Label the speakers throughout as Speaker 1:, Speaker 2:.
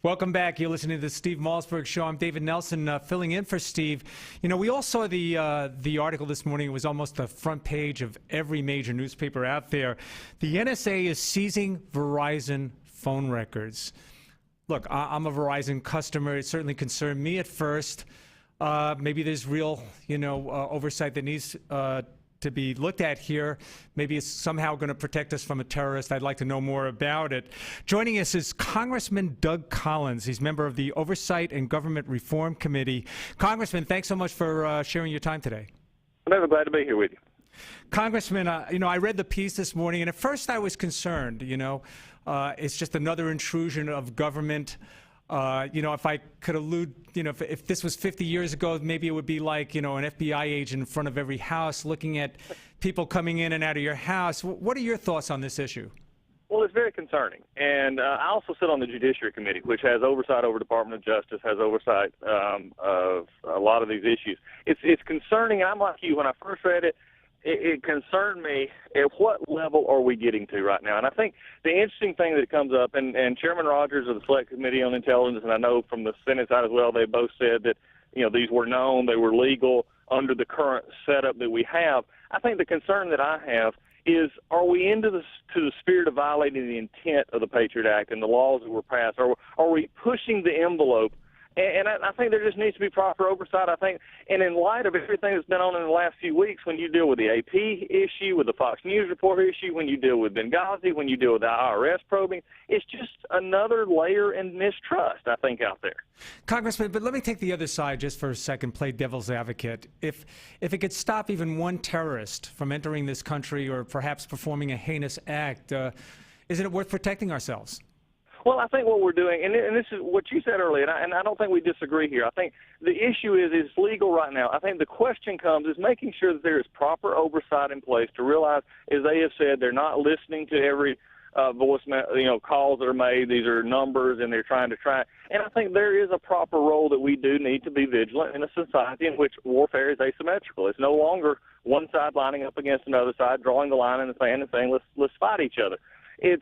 Speaker 1: Welcome back. You're listening to the Steve Malzberg Show. I'm David Nelson, filling in for Steve. You know, we all saw the article this morning. It was almost the front page of every major newspaper out there. The NSA is seizing Verizon phone records. Look, I'm a Verizon customer. It certainly concerned me at first. Maybe there's real, oversight that needs to be looked at here. Maybe it's somehow going to protect us from a terrorist. I'd like to know more about it. Joining us is Congressman Doug Collins. He's member of the Oversight and Government Reform Committee. Congressman, thanks so much for sharing your time today.
Speaker 2: I'm never glad to be here with you.
Speaker 1: Congressman, I read the piece this morning, and at first I was concerned. It's just another intrusion of government. If I could allude, if this was 50 years ago, maybe it would be like, an FBI agent in front of every house looking at people coming in and out of your house. What are your thoughts on this issue?
Speaker 2: Well, it's very concerning. And I also sit on the Judiciary Committee, which has oversight over Department of Justice, has oversight of a lot of these issues. It's concerning. I'm like you. When I first read it, it concerned me at what level are we getting to right now. And I think the interesting thing that comes up, and Chairman Rogers of the Select Committee on Intelligence, and I know from the Senate side as well, they both said that, these were known, they were legal under the current setup that we have. I think the concern that I have is, are we into to the spirit of violating the intent of the Patriot Act and the laws that were passed? Are we pushing the envelope? And I think there just needs to be proper oversight, I think. And in light of everything that's been on in the last few weeks, when you deal with the AP issue, with the Fox News report issue, when you deal with Benghazi, when you deal with the IRS probing, it's just another layer in mistrust, I think, out there.
Speaker 1: Congressman, but let me take the other side just for a second, play devil's advocate. If it could stop even one terrorist from entering this country or perhaps performing a heinous act, isn't it worth protecting ourselves?
Speaker 2: Well, I think what we're doing, and this is what you said earlier, and I don't think we disagree here. I think the issue is it's legal right now. I think the question comes is making sure that there is proper oversight in place to realize, as they have said, they're not listening to every voicemail, calls that are made. These are numbers, and they're trying to track. And I think there is a proper role that we do need to be vigilant in a society in which warfare is asymmetrical. It's no longer one side lining up against another side, drawing the line in the sand and saying, let's fight each other. It's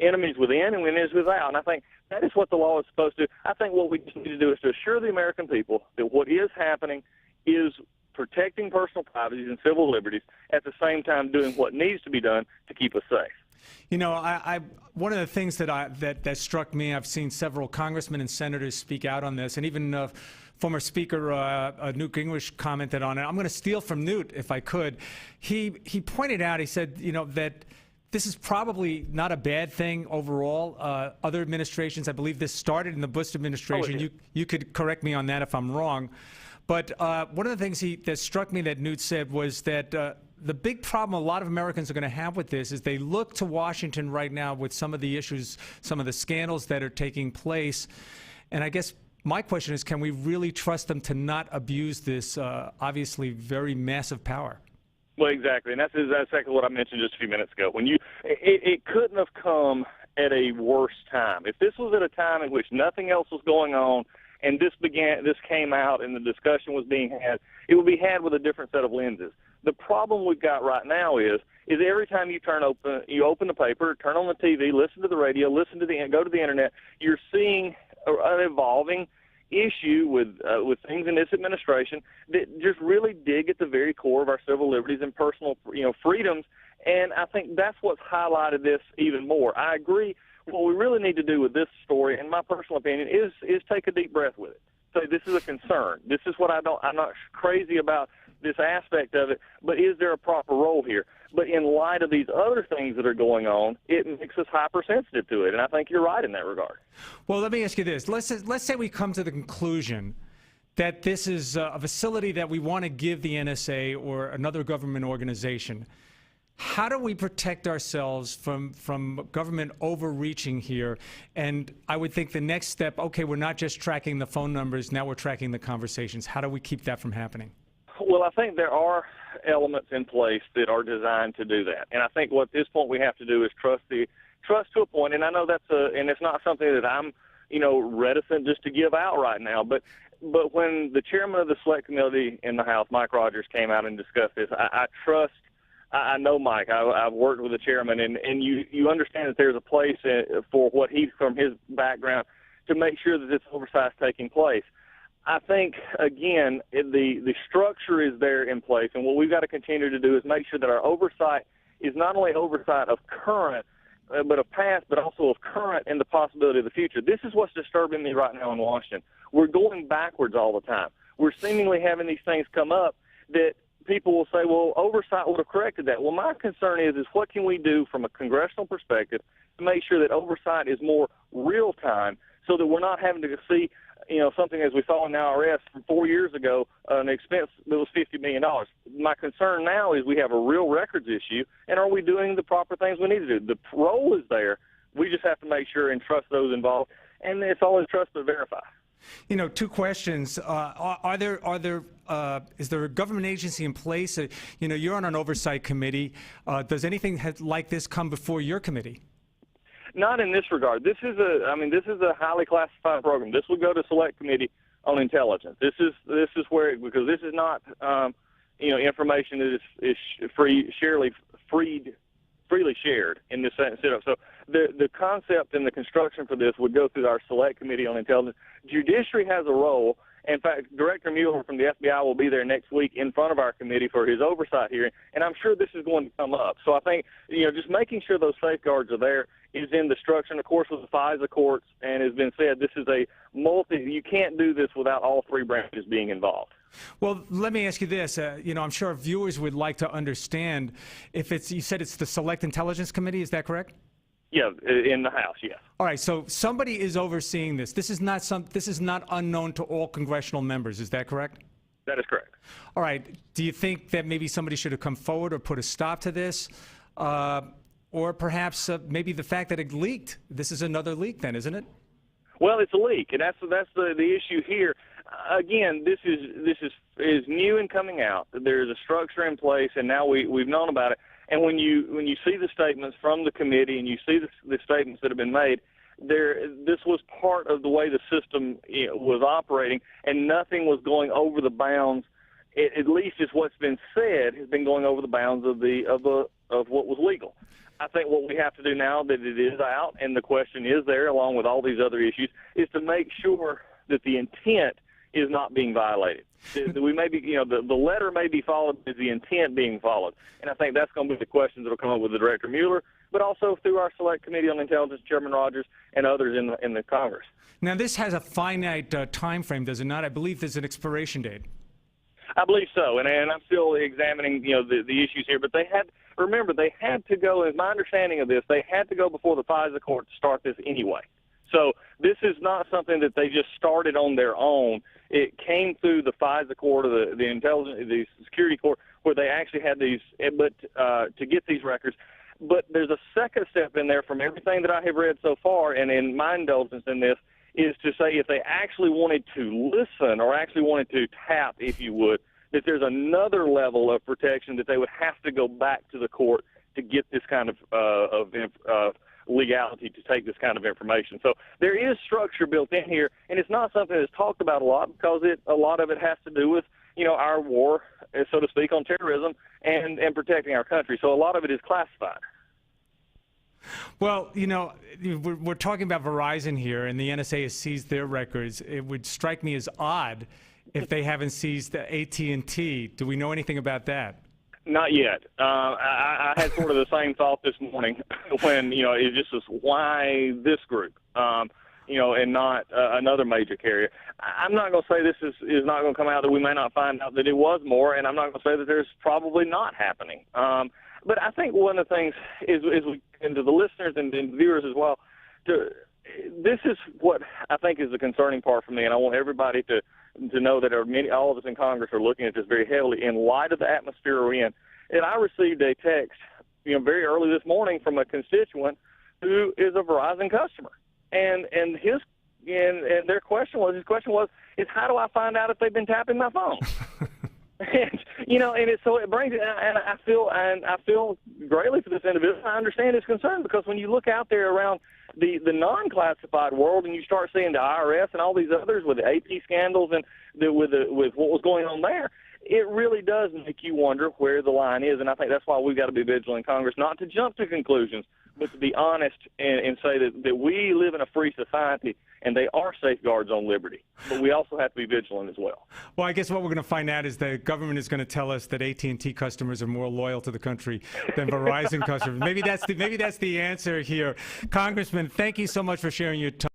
Speaker 2: enemies within and enemies without. And I think that is what the law is supposed to do. I think what we just need to do is to assure the American people that what is happening is protecting personal privacy and civil liberties, at the same time doing what needs to be done to keep us safe.
Speaker 1: One of the things that struck me, I've seen several congressmen and senators speak out on this, and even former Speaker Newt Gingrich commented on it. I'm going to steal from Newt if I could. He pointed out, he said, that this is probably not a bad thing overall. Other administrations, I believe this started in the Bush administration. You could correct me on that if I'm wrong. But one of the things that struck me that Newt said was that the big problem a lot of Americans are going to have with this is they look to Washington right now with some of the issues, some of the scandals that are taking place. And I guess my question is, can we really trust them to not abuse this obviously very massive power?
Speaker 2: Well, exactly, and that's exactly what I mentioned just a few minutes ago. When it couldn't have come at a worse time. If this was at a time in which nothing else was going on, and this came out, and the discussion was being had, it would be had with a different set of lenses. The problem we've got right now is every time you open the paper, turn on the TV, listen to the radio, go to the internet, you're seeing an evolving issue with things in this administration that just really dig at the very core of our civil liberties and personal freedoms, and I think that's what's highlighted this even more. I agree. What we really need to do with this story, in my personal opinion, is take a deep breath with it. So this is a concern. This is what I'm not crazy about this aspect of it, but is there a proper role here? But in light of these other things that are going on, it makes us hypersensitive to it, and I think you're right in that regard.
Speaker 1: Well, let me ask you this. Let's say we come to the conclusion that this is a facility that we want to give the NSA or another government organization. How do we protect ourselves from government overreaching here? And I would think the next step, okay, we're not just tracking the phone numbers, now we're tracking the conversations. How do we keep that from happening?
Speaker 2: Well, I think there are elements in place that are designed to do that. And I think what at this point we have to do is trust to a point. And I know and it's not something that I'm, reticent just to give out right now. But when the chairman of the Select Committee in the House, Mike Rogers, came out and discussed this, I trust I know Mike. I've worked with the chairman, and you understand that there's a place for what he, from his background, to make sure that this oversight is taking place. I think, again, the structure is there in place, and what we've got to continue to do is make sure that our oversight is not only oversight of current, but of past, but also of current and the possibility of the future. This is what's disturbing me right now in Washington. We're going backwards all the time. We're seemingly having these things come up that people will say, well, oversight would have corrected that. Well, my concern is what can we do from a congressional perspective to make sure that oversight is more real time so that we're not having to see, something as we saw in the IRS from 4 years ago, an expense that was $50 million. My concern now is we have a real records issue, and are we doing the proper things we need to do? The role is there. We just have to make sure and trust those involved, and it's always trust but verify.
Speaker 1: Two questions. Is there a government agency in place? You're on an oversight committee. Does anything like this come before your committee?
Speaker 2: Not in this regard. This is a highly classified program. This would go to Select Committee on Intelligence. This is where, because this is not information that is freely shared in this setup. So the concept and the construction for this would go through our Select Committee on Intelligence. Judiciary has a role. In fact, Director Mueller from the FBI will be there next week in front of our committee for his oversight hearing, and I'm sure this is going to come up. So I think, just making sure those safeguards are there is in the structure. And, of course, with the FISA courts, and has been said, this is you can't do this without all three branches being involved.
Speaker 1: Well, let me ask you this. I'm sure viewers would like to understand if you said it's the Select Intelligence Committee, is that correct?
Speaker 2: Yeah, in the House, yes.
Speaker 1: All right, so somebody is overseeing this. This is not unknown to all congressional members, is that correct?
Speaker 2: That is correct.
Speaker 1: All right. Do you think that maybe somebody should have come forward or put a stop to this? Or perhaps maybe the fact that it leaked. This is another leak then, isn't it?
Speaker 2: Well, it's a leak, and that's the issue here. Again, this is new and coming out. There's a structure in place, and now we've known about it. And when you see the statements from the committee and you see the statements that have been made, this was part of the way the system was operating, and nothing was going over the bounds. At least is what's been said has been going over the bounds of what was legal. I think what we have to do now that it is out and the question is there, along with all these other issues, is to make sure that the intent is not being violated. We may be, the letter may be followed, is the intent being followed? And I think that's going to be the questions that will come up with the Director Mueller, but also through our Select Committee on Intelligence, Chairman Rogers, and others in the Congress. Now,
Speaker 1: this has a finite time frame, does it not? I believe there's an expiration date.
Speaker 2: I believe so, and I'm still examining, the issues here. But they had to go. As my understanding of this, they had to go before the FISA court to start this anyway. So this is not something that they just started on their own. It came through the FISA court or the security court, where they actually had these, but to get these records. But there's a second step in there from everything that I have read so far, and in my indulgence in this, is to say if they actually wanted to listen or actually wanted to tap, if you would, that there's another level of protection that they would have to go back to the court to get this kind of legality to take this kind of information. So there is structure built in here, and it's not something that's talked about a lot because a lot of it has to do with, our war, so to speak, on terrorism and protecting our country. So a lot of it is classified.
Speaker 1: Well, we're talking about Verizon here, and the NSA has seized their records. It would strike me as odd if they haven't seized AT&T. Do we know anything about that?
Speaker 2: Not yet. I had sort of the same thought this morning when, it just was, why this group, and not another major carrier. I'm not going to say this is not going to come out, that we may not find out that it was more, and I'm not going to say that there's probably not happening. But I think one of the things is and to the listeners and viewers as well, this is what I think is the concerning part for me, and I want everybody to know that all of us in Congress are looking at this very heavily in light of the atmosphere we're in. And I received a text, very early this morning from a constituent who is a Verizon customer, and their question was, is how do I find out if they've been tapping my phone? And so it brings it, and I feel greatly for this individual. I understand his concern, because when you look out there around the non-classified world, and you start seeing the IRS and all these others with the AP scandals and with what was going on there, it really does make you wonder where the line is, and I think that's why we've got to be vigilant in Congress, not to jump to conclusions, but to be honest and say that we live in a free society and they are safeguards on liberty. But we also have to be vigilant as well.
Speaker 1: Well, I guess what we're going to find out is the government is going to tell us that AT&T customers are more loyal to the country than Verizon customers. Maybe that's the answer here. Congressman, thank you so much for sharing your time.